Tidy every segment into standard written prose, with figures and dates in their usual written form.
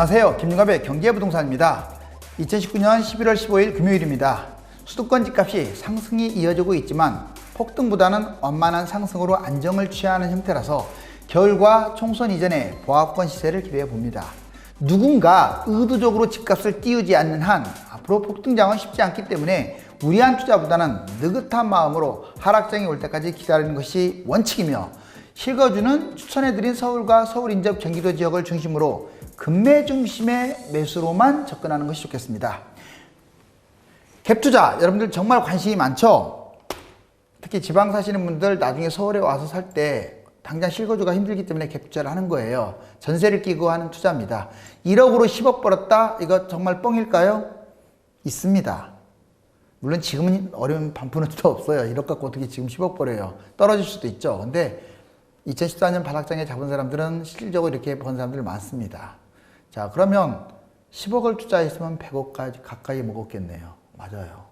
안녕하세요. 김윤갑의 경제부동산입니다. 2019년 11월 15일 금요일입니다. 수도권 집값이 상승이 이어지고 있지만 폭등보다는 완만한 상승으로 안정을 취하는 형태라서 겨울과 총선 이전에 보합권 시세를 기대해 봅니다. 누군가 의도적으로 집값을 띄우지 않는 한 앞으로 폭등장은 쉽지 않기 때문에 무리한 투자보다는 느긋한 마음으로 하락장이 올 때까지 기다리는 것이 원칙이며, 실거주는 추천해드린 서울과 서울 인접 경기도 지역을 중심으로 금매 중심의 매수로만 접근하는 것이 좋겠습니다. 갭투자, 여러분들 정말 관심이 많죠? 특히 지방 사시는 분들 나중에 서울에 와서 살 때 당장 실거주가 힘들기 때문에 갭투자를 하는 거예요. 전세를 끼고 하는 투자입니다. 1억으로 10억 벌었다? 이거 정말 뻥일까요? 있습니다. 물론 지금은 어려운 반푼은 또 없어요. 1억 갖고 어떻게 지금 10억 벌어요. 떨어질 수도 있죠. 근데 2014년 바닥장에 잡은 사람들은 실질적으로 이렇게 번 사람들 많습니다. 자, 그러면 10억을 투자했으면 100억까지 가까이 먹었겠네요. 맞아요.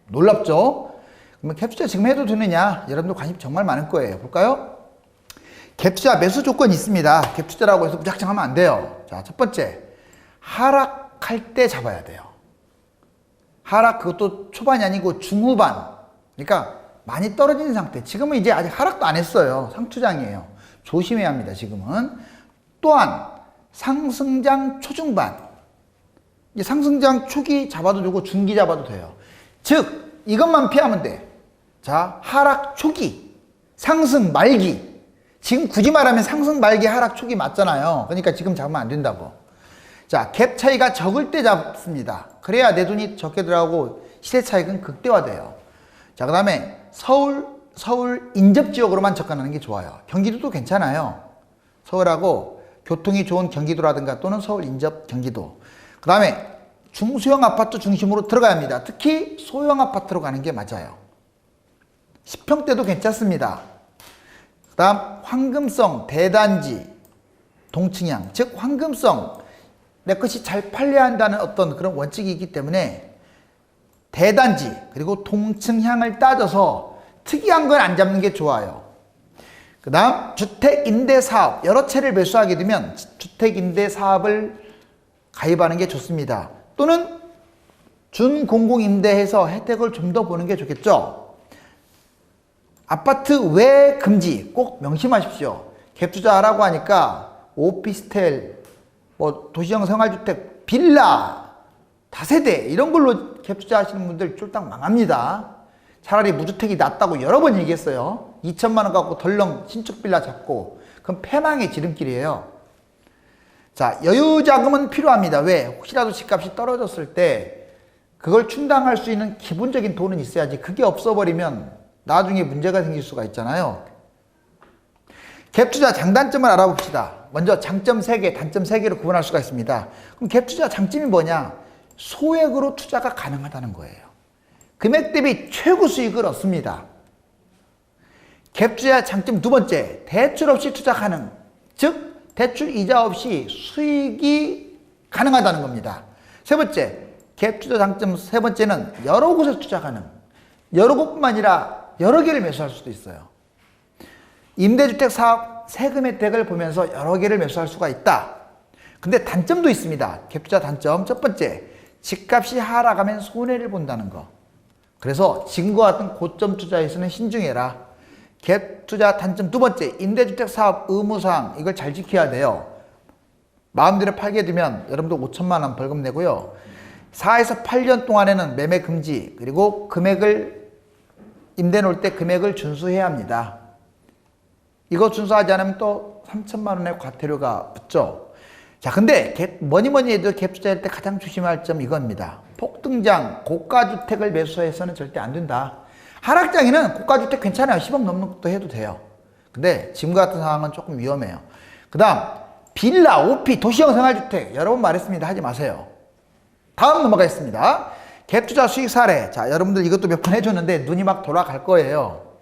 놀랍죠? 그러면 갭투자 지금 해도 되느냐? 여러분들 관심 정말 많을 거예요. 볼까요? 갭투자 매수 조건이 있습니다. 갭투자라고 해서 무작정 하면 안 돼요. 자, 첫 번째, 하락할 때 잡아야 돼요. 하락, 그것도 초반이 아니고 중후반. 그러니까 많이 떨어진 상태. 지금은 이제 아직 하락도 안 했어요. 상투장이에요. 조심해야 합니다. 지금은. 또한 상승장 초중반. 이제 상승장 초기 잡아도 되고 중기 잡아도 돼요. 즉 이것만 피하면 돼. 자, 하락 초기, 상승 말기. 지금 굳이 말하면 상승 말기, 하락 초기 맞잖아요. 그러니까 지금 잡으면 안 된다고. 자, 갭 차이가 적을 때 잡습니다. 그래야 내 돈이 적게 들어가고 시세 차익은 극대화돼요. 자, 그 다음에 서울 인접 지역으로만 접근하는 게 좋아요. 경기도도 괜찮아요. 서울하고 교통이 좋은 경기도라든가 또는 서울 인접 경기도. 그 다음에 중소형 아파트 중심으로 들어가야 합니다. 특히 소형 아파트로 가는 게 맞아요. 10평대도 괜찮습니다. 그 다음 황금성 대단지 동층향, 즉 황금성, 내 것이 잘 팔려야 한다는 어떤 그런 원칙이 있기 때문에 대단지 그리고 동층향을 따져서 특이한 건 안 잡는 게 좋아요. 그 다음 주택임대사업, 여러 채를 매수하게 되면 주택임대사업을 가입하는 게 좋습니다. 또는 준공공임대해서 혜택을 좀 더 보는 게 좋겠죠. 아파트 외 금지 꼭 명심하십시오. 갭투자하라고 하니까 오피스텔, 뭐 도시형 생활주택, 빌라, 다세대 이런 걸로 갭투자 하시는 분들 쫄딱 망합니다. 차라리 무주택이 낫다고 여러 번 얘기했어요. 2천만 원 갖고 덜렁 신축 빌라 잡고, 그럼 패망의 지름길이에요. 자, 여유 자금은 필요합니다. 왜? 혹시라도 집값이 떨어졌을 때 그걸 충당할 수 있는 기본적인 돈은 있어야지. 그게 없어버리면 나중에 문제가 생길 수가 있잖아요. 갭투자 장단점을 알아봅시다. 먼저 장점 3개, 단점 3개로 구분할 수가 있습니다. 그럼 갭투자 장점이 뭐냐? 소액으로 투자가 가능하다는 거예요. 금액 대비 최고 수익을 얻습니다. 갭투자 장점 두 번째, 대출 없이 투자 가능. 즉 대출 이자 없이 수익이 가능하다는 겁니다. 세 번째, 갭투자 장점 세 번째는 여러 곳에서 투자 가능. 여러 곳뿐만 아니라 여러 개를 매수할 수도 있어요. 임대주택 사업 세금 혜택을 보면서 여러 개를 매수할 수가 있다. 근데 단점도 있습니다. 갭투자 단점 첫 번째, 집값이 하락하면 손해를 본다는 거. 그래서 지금과 같은 고점 투자에서는 신중해라. 갭투자 단점 두 번째, 임대주택 사업 의무사항, 이걸 잘 지켜야 돼요. 마음대로 팔게 되면 여러분도 5천만 원 벌금 내고요. 4에서 8년 동안에는 매매 금지, 그리고 금액을 임대 놓을 때 금액을 준수해야 합니다. 이거 준수하지 않으면 또 3천만 원의 과태료가 붙죠. 자, 근데 뭐니 해도 갭 투자할 때 가장 조심해야 할 점 이겁니다. 폭등장, 고가주택을 매수해서는 절대 안 된다. 하락장에는 고가주택 괜찮아요. 10억 넘는 것도 해도 돼요. 근데 지금 같은 상황은 조금 위험해요. 그 다음 빌라, 오피, 도시형 생활주택 여러 번 말했습니다. 하지 마세요. 다음 넘어가겠습니다. 갭 투자 수익 사례. 자, 여러분들 이것도 몇 번 해줬는데 눈이 막 돌아갈 거예요.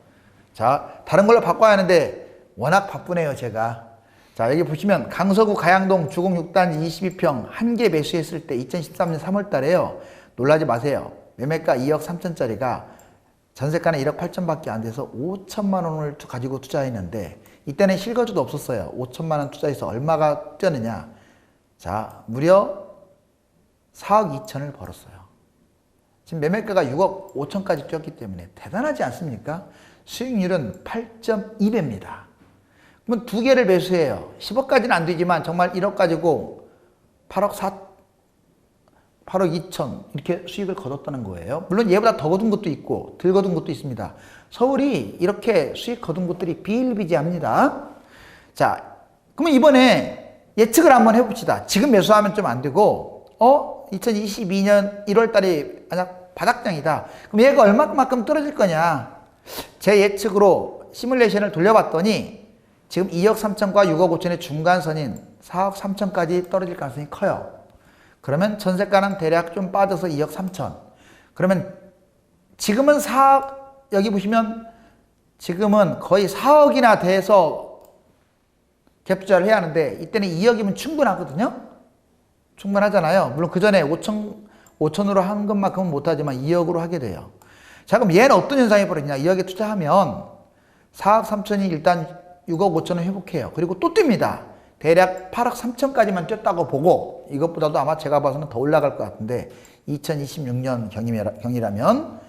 자, 다른 걸로 바꿔야 하는데 워낙 바쁘네요, 제가. 자, 여기 보시면 강서구 가양동 주공 6단지 22평 한 개 매수했을 때 2013년 3월 달에요. 놀라지 마세요. 매매가 2억 3천짜리가 전세가는 1억 8천밖에 안 돼서 5천만 원을 가지고 투자했는데 이때는 실거주도 없었어요. 5천만 원 투자해서 얼마가 뛰었느냐? 자, 무려 4억 2천을 벌었어요. 지금 매매가가 6억 5천까지 뛰었기 때문에 대단하지 않습니까? 수익률은 8.2배입니다. 그러면 두 개를 매수해요. 10억까지는 안 되지만 정말 1억 가지고 8억 2천 이렇게 수익을 거뒀다는 거예요. 물론 얘보다 더 거둔 것도 있고 덜 거둔 것도 있습니다. 서울이 이렇게 수익 거둔 곳들이 비일비재합니다. 자, 그러면 이번에 예측을 한번 해봅시다. 지금 매수하면 좀 안 되고 2022년 1월 달에 만약 바닥장이다. 그럼 얘가 얼마만큼 떨어질 거냐. 제 예측으로 시뮬레이션을 돌려봤더니 지금 2억 3천과 6억 5천의 중간선인 4억 3천까지 떨어질 가능성이 커요. 그러면 전세가는 대략 좀 빠져서 2억 3천. 그러면 지금은 4억, 여기 보시면 지금은 거의 4억이나 돼서 갭투자를 해야 하는데 이때는 2억이면 충분하거든요. 충분하잖아요. 물론 그 전에 5천으로 한 것만큼은 못하지만 2억으로 하게 돼요. 자, 그럼 얘는 어떤 현상이 벌어지냐. 2억에 투자하면 4억 3천이 일단 6억 5천을 회복해요. 그리고 또 뜁니다. 대략 8억 3천까지만 뛰었다고 보고 이것보다도 아마 제가 봐서는 더 올라갈 것 같은데 2026년 경이라면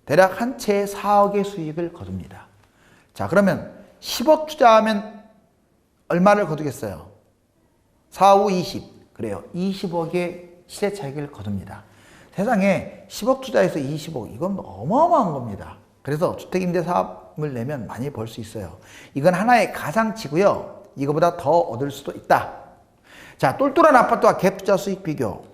대략 한 채에 4억의 수익을 거둡니다. 자, 그러면 10억 투자하면 얼마를 거두겠어요? 4, 5, 20. 그래요. 20억의 시세 차익을 거둡니다. 세상에 10억 투자해서 20억, 이건 어마어마한 겁니다. 그래서 주택임대사업을 내면 많이 벌 수 있어요. 이건 하나의 가상치고요. 이거보다 더 얻을 수도 있다. 자, 똘똘한 아파트와 갭투자 수익 비교.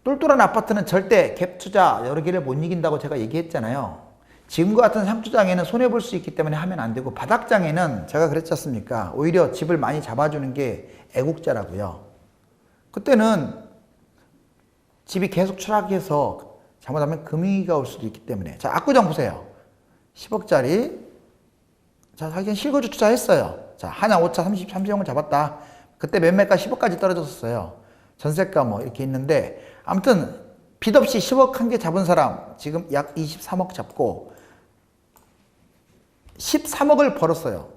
똘똘한 아파트는 절대 갭투자 여러 개를 못 이긴다고 제가 얘기했잖아요. 지금과 같은 상투장에는 손해볼 수 있기 때문에 하면 안 되고, 바닥장에는 제가 그랬지 않습니까? 오히려 집을 많이 잡아주는 게 애국자라고요. 그때는 집이 계속 추락해서 잘못하면 금위기가 올 수도 있기 때문에. 자, 압구정 보세요. 10억짜리. 자, 자기는 실거주 투자했어요. 자, 한양 5차 33세형을 잡았다. 그때 매매가 10억까지 떨어졌었어요. 전세가 뭐 이렇게 있는데, 아무튼 빚 없이 10억 한 개 잡은 사람 지금 약 23억 잡고 13억을 벌었어요.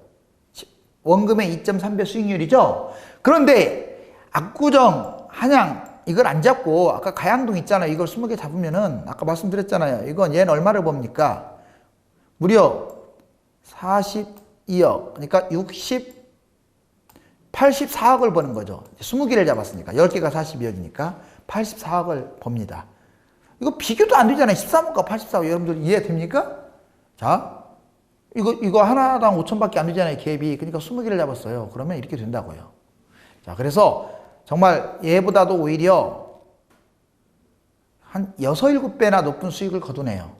원금의 2.3배 수익률이죠. 그런데 압구정, 한양 이걸 안 잡고 아까 가양동 있잖아요. 이걸 20개 잡으면은 아까 말씀드렸잖아요. 이건 얘는 얼마를 법니까? 무려 42억. 그러니까 84억을 버는 거죠. 20개를 잡았으니까. 10개가 42억이니까 84억을 법니다. 이거 비교도 안 되잖아요. 13억과 84억. 여러분들 이해됩니까? 자, 이거 하나당 5천밖에 안 되잖아요. 갭이. 그러니까 20개를 잡았어요. 그러면 이렇게 된다고요. 자, 그래서 정말 얘보다도 오히려 한 6, 7배나 높은 수익을 거두네요.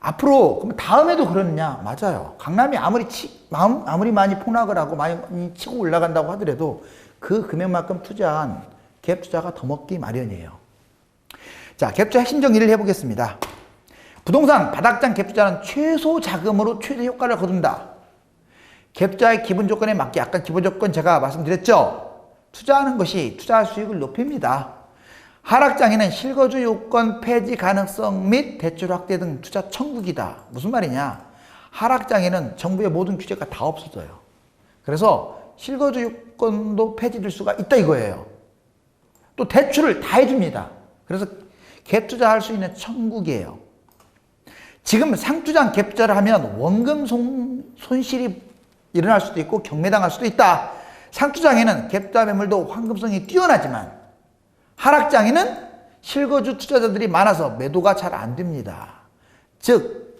앞으로 그럼 다음에도 그러느냐? 맞아요. 강남이 아무리 많이 폭락을 하고 많이 치고 올라간다고 하더라도 그 금액만큼 투자한 갭 투자가 더 먹기 마련이에요. 자, 갭 투자 핵심 정리를 해보겠습니다. 부동산 바닥장 갭 투자는 최소 자금으로 최대 효과를 거둔다. 갭 투자의 기본 조건에 맞게, 아까 기본 조건 제가 말씀드렸죠? 투자하는 것이 투자 수익을 높입니다. 하락장에는 실거주 요건 폐지 가능성 및 대출 확대 등 투자 천국이다. 무슨 말이냐? 하락장에는 정부의 모든 규제가 다 없어져요. 그래서 실거주 요건도 폐지될 수가 있다 이거예요. 또 대출을 다 해줍니다. 그래서 갭 투자할 수 있는 천국이에요. 지금 상투장 갭 투자를 하면 원금 손실이 일어날 수도 있고 경매당할 수도 있다. 상투장에는 갭 투자 매물도 황금성이 뛰어나지만 하락장에는 실거주 투자자들이 많아서 매도가 잘 안 됩니다. 즉,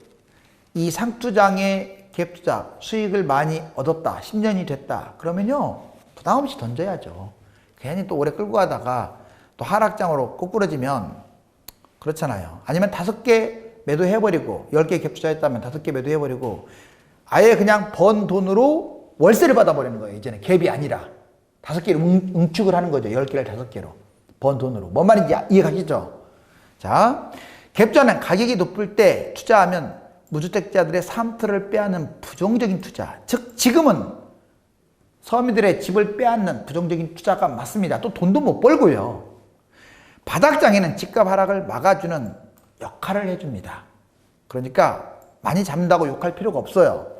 이 상투장의 갭 투자 수익을 많이 얻었다. 10년이 됐다. 그러면요, 부담 없이 던져야죠. 괜히 또 오래 끌고 가다가 또 하락장으로 꼬꾸러지면 그렇잖아요. 아니면 5개 매도해버리고 10개 갭 투자했다면 5개 매도해버리고 아예 그냥 번 돈으로 월세를 받아버리는 거예요. 이제는 갭이 아니라 5개를 응축을 하는 거죠. 10개를 5개로 번 돈으로. 뭔 말인지 이해가시죠? 자, 갭 투자는 가격이 높을 때 투자하면 무주택자들의 삶틀을 빼앗는 부정적인 투자. 즉 지금은 서민들의 집을 빼앗는 부정적인 투자가 맞습니다. 또 돈도 못 벌고요. 바닥장에는 집값 하락을 막아주는 역할을 해줍니다. 그러니까 많이 잡는다고 욕할 필요가 없어요.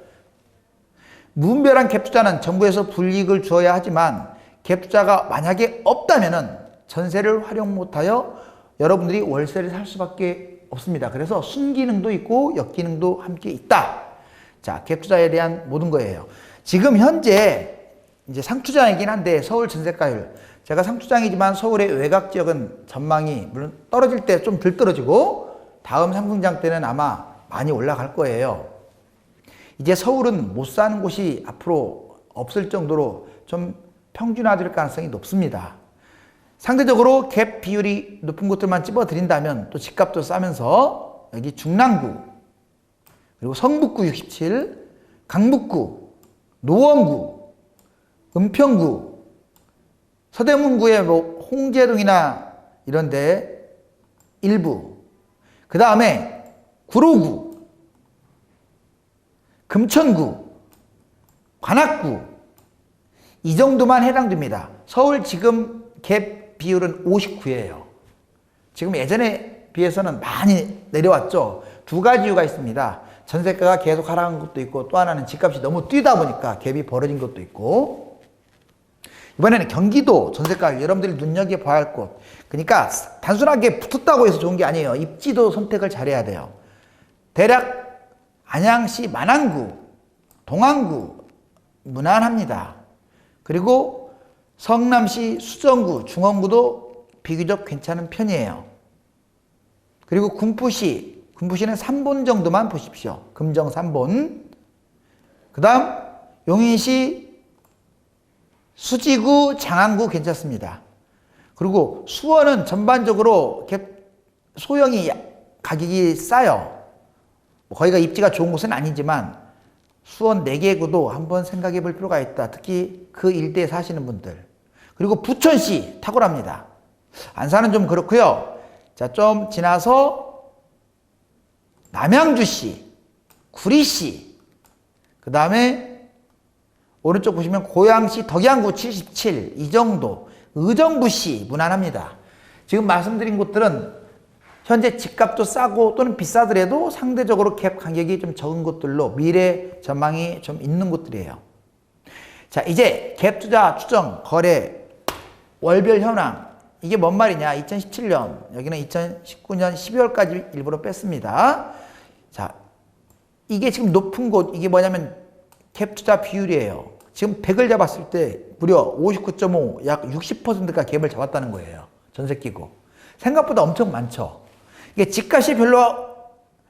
무분별한 갭 투자는 정부에서 불이익을 주어야 하지만 갭 투자가 만약에 없다면은 전세를 활용 못하여 여러분들이 월세를 살 수밖에 없습니다. 그래서 순기능도 있고 역기능도 함께 있다. 자, 갭 투자에 대한 모든 거예요. 지금 현재 이제 상투장이긴 한데 서울 전세가율, 제가 상투장이지만 서울의 외곽 지역은 전망이 물론 떨어질 때 좀 덜 떨어지고 다음 상승장 때는 아마 많이 올라갈 거예요. 이제 서울은 못 사는 곳이 앞으로 없을 정도로 좀 평준화될 가능성이 높습니다. 상대적으로 갭 비율이 높은 곳들만 찝어드린다면 또 집값도 싸면서 여기 중랑구, 그리고 성북구 67, 강북구, 노원구, 은평구, 서대문구의 뭐 홍제동이나 이런데 일부, 그 다음에 구로구, 금천구, 관악구 이 정도만 해당됩니다. 서울 지금 갭 비율은 59예요. 지금 예전에 비해서는 많이 내려왔죠. 두 가지 이유가 있습니다. 전세가가 계속 하락한 것도 있고 또 하나는 집값이 너무 뛰다 보니까 갭이 벌어진 것도 있고 이번에는 경기도 전세가 여러분들이 눈여겨봐야 할 곳. 그러니까 단순하게 붙었다고 해서 좋은 게 아니에요. 입지도 선택을 잘해야 돼요. 대략 안양시 만안구, 동안구 무난합니다. 그리고 성남시 수정구, 중원구도 비교적 괜찮은 편이에요. 그리고 군포시는 3본 정도만 보십시오. 금정 3본. 그 다음 용인시 수지구, 장안구 괜찮습니다. 그리고 수원은 전반적으로 소형이 가격이 싸요. 거기가 입지가 좋은 곳은 아니지만 수원 4개구도 한번 생각해 볼 필요가 있다. 특히 그 일대에 사시는 분들. 그리고 부천시 탁월합니다. 안산은 좀 그렇고요. 자, 좀 지나서 남양주시, 구리시, 그 다음에 오른쪽 보시면 고양시 덕양구 77, 이 정도, 의정부시 무난합니다. 지금 말씀드린 곳들은 현재 집값도 싸고 또는 비싸더라도 상대적으로 갭 간격이 좀 적은 곳들로 미래 전망이 좀 있는 곳들이에요. 자, 이제 갭 투자 추정, 거래, 월별 현황. 이게 뭔 말이냐? 2017년, 여기는 2019년 12월까지 일부러 뺐습니다. 자, 이게 지금 높은 곳, 이게 뭐냐면 갭 투자 비율이에요. 지금 100을 잡았을 때 무려 59.5, 약 60%가 갭을 잡았다는 거예요. 전세 끼고. 생각보다 엄청 많죠. 이게 집값이 별로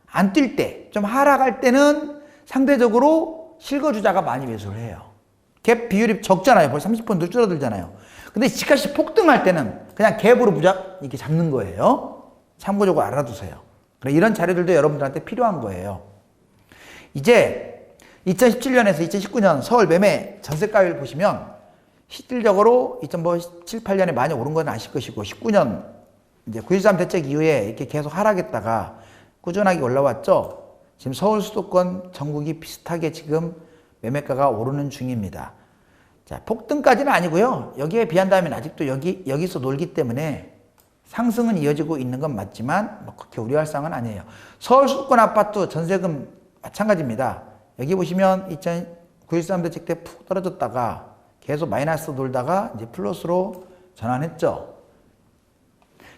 안 뛸 때, 좀 하락할 때는 상대적으로 실거주자가 많이 매수를 해요. 갭 비율이 적잖아요. 벌써 30% 줄어들잖아요. 근데 집값이 폭등할 때는 그냥 갭으로 무작 이렇게 잡는 거예요. 참고적으로 알아두세요. 이런 자료들도 여러분들한테 필요한 거예요. 이제 2017년에서 2019년 서울 매매 전세가율 보시면 실질적으로 2017, 8년에 많이 오른 건 아실 것이고 19년 이제 9.13 대책 이후에 이렇게 계속 하락했다가 꾸준하게 올라왔죠. 지금 서울 수도권 전국이 비슷하게 지금 매매가가 오르는 중입니다. 자, 폭등까지는 아니고요. 여기에 비한다면 아직도 여기서 놀기 때문에 상승은 이어지고 있는 건 맞지만 뭐 그렇게 우려할 상황은 아니에요. 서울 수도권 아파트 전세금 마찬가지입니다. 여기 보시면 9.13 대책 때 푹 떨어졌다가 계속 마이너스 놀다가 이제 플러스로 전환했죠.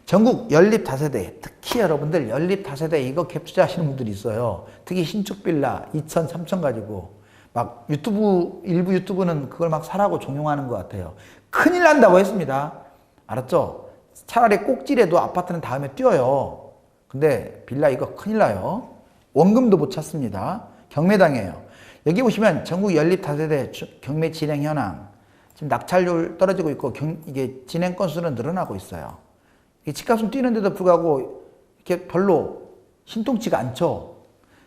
전국 연립 다세대, 특히 여러분들 연립 다세대 이거 갭 투자하시는 분들이 있어요. 특히 신축 빌라 2천, 3천 가지고 막 일부 유튜브는 그걸 막 사라고 종용하는 것 같아요. 큰일 난다고 했습니다. 알았죠? 차라리 꼭지라도 아파트는 다음에 뛰어요. 근데 빌라 이거 큰일 나요. 원금도 못 찾습니다. 경매당해요. 여기 보시면 전국 연립 다세대 경매 진행 현황. 지금 낙찰률 떨어지고 있고 이게 진행 건수는 늘어나고 있어요. 집값은 뛰는데도 불구하고 이렇게 별로 신통치가 않죠.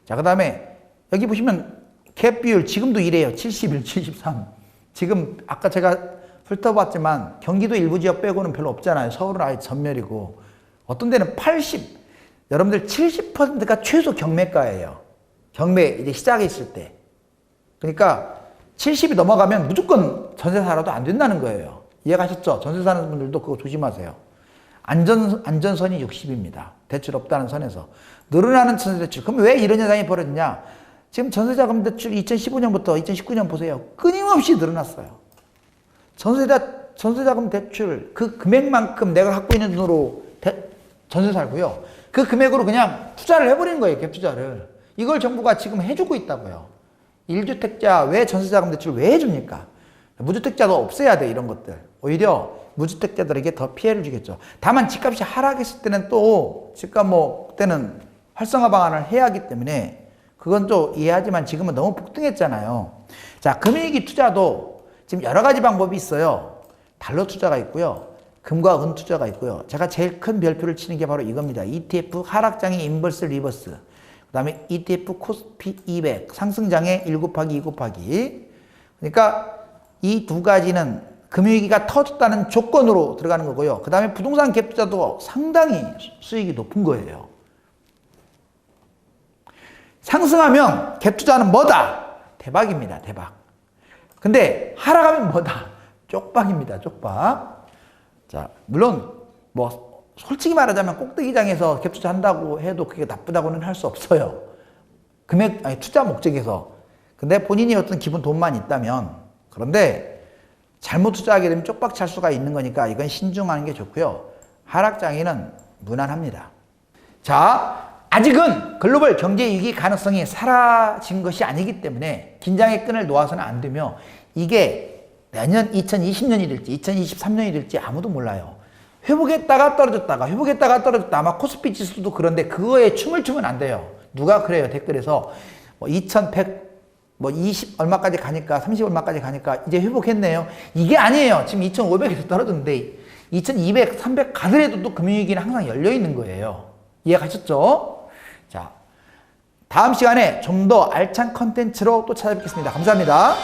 자, 그 다음에 여기 보시면 갭 비율 지금도 이래요. 71, 73. 지금 아까 제가 훑어봤지만 경기도 일부 지역 빼고는 별로 없잖아요. 서울은 아예 전멸이고 어떤 데는 80, 여러분들 70%가 최소 경매가예요. 경매 이제 시작했을 때. 그러니까 70이 넘어가면 무조건 전세 살아도 안 된다는 거예요. 이해가셨죠? 전세 사는 분들도 그거 조심하세요. 안전선이 60입니다. 대출 없다는 선에서. 늘어나는 전세 대출. 그럼 왜 이런 현상이 벌어지냐? 지금 전세자금 대출 2015년부터 2019년 보세요. 끊임없이 늘어났어요. 전세자 전세자금 대출 그 금액만큼 내가 갖고 있는 돈으로 전세 살고요. 그 금액으로 그냥 투자를 해버리는 거예요. 갭 투자를. 이걸 정부가 지금 해주고 있다고요. 1주택자 왜 전세자금 대출 왜 해줍니까? 무주택자도 없애야 돼, 이런 것들. 오히려 무주택자들에게 더 피해를 주겠죠. 다만 집값이 하락했을 때는 또 집값 그때는 활성화 방안을 해야 하기 때문에 그건 또 이해하지만 지금은 너무 폭등했잖아요. 자, 금융위기 투자도 지금 여러 가지 방법이 있어요. 달러 투자가 있고요. 금과 은 투자가 있고요. 제가 제일 큰 별표를 치는 게 바로 이겁니다. ETF 하락장의 인버스 리버스. 그 다음에 ETF 코스피 200 상승장의 1 곱하기 2 곱하기. 그러니까 이 두 가지는 금융위기가 터졌다는 조건으로 들어가는 거고요. 그 다음에 부동산 갭 투자도 상당히 수익이 높은 거예요. 상승하면 갭 투자는 뭐다? 대박입니다. 대박. 근데 하락하면 뭐다? 쪽박입니다. 쪽박. 자, 물론 솔직히 말하자면 꼭대기장에서 갭 투자한다고 해도 그게 나쁘다고는 할 수 없어요. 투자 목적에서. 근데 본인이 어떤 기본 돈만 있다면. 그런데 잘못 투자하게 되면 쪽박 찰 수가 있는 거니까 이건 신중하는 게 좋고요. 하락장에는 무난합니다. 자, 아직은 글로벌 경제 위기 가능성이 사라진 것이 아니기 때문에 긴장의 끈을 놓아서는 안 되며 이게 내년 2020년이 될지 2023년이 될지 아무도 몰라요. 회복했다가 떨어졌다가 회복했다가 떨어졌다. 아마 코스피 지수도 그런데 그거에 춤을 추면 안 돼요. 누가 그래요? 댓글에서 2100 20 얼마까지 가니까 30 얼마까지 가니까 이제 회복했네요. 이게 아니에요. 지금 2500에서 떨어졌는데 2200, 300 가더라도 또 금융위기는 항상 열려 있는 거예요. 이해가셨죠? 자, 다음 시간에 좀 더 알찬 컨텐츠로 또 찾아뵙겠습니다. 감사합니다.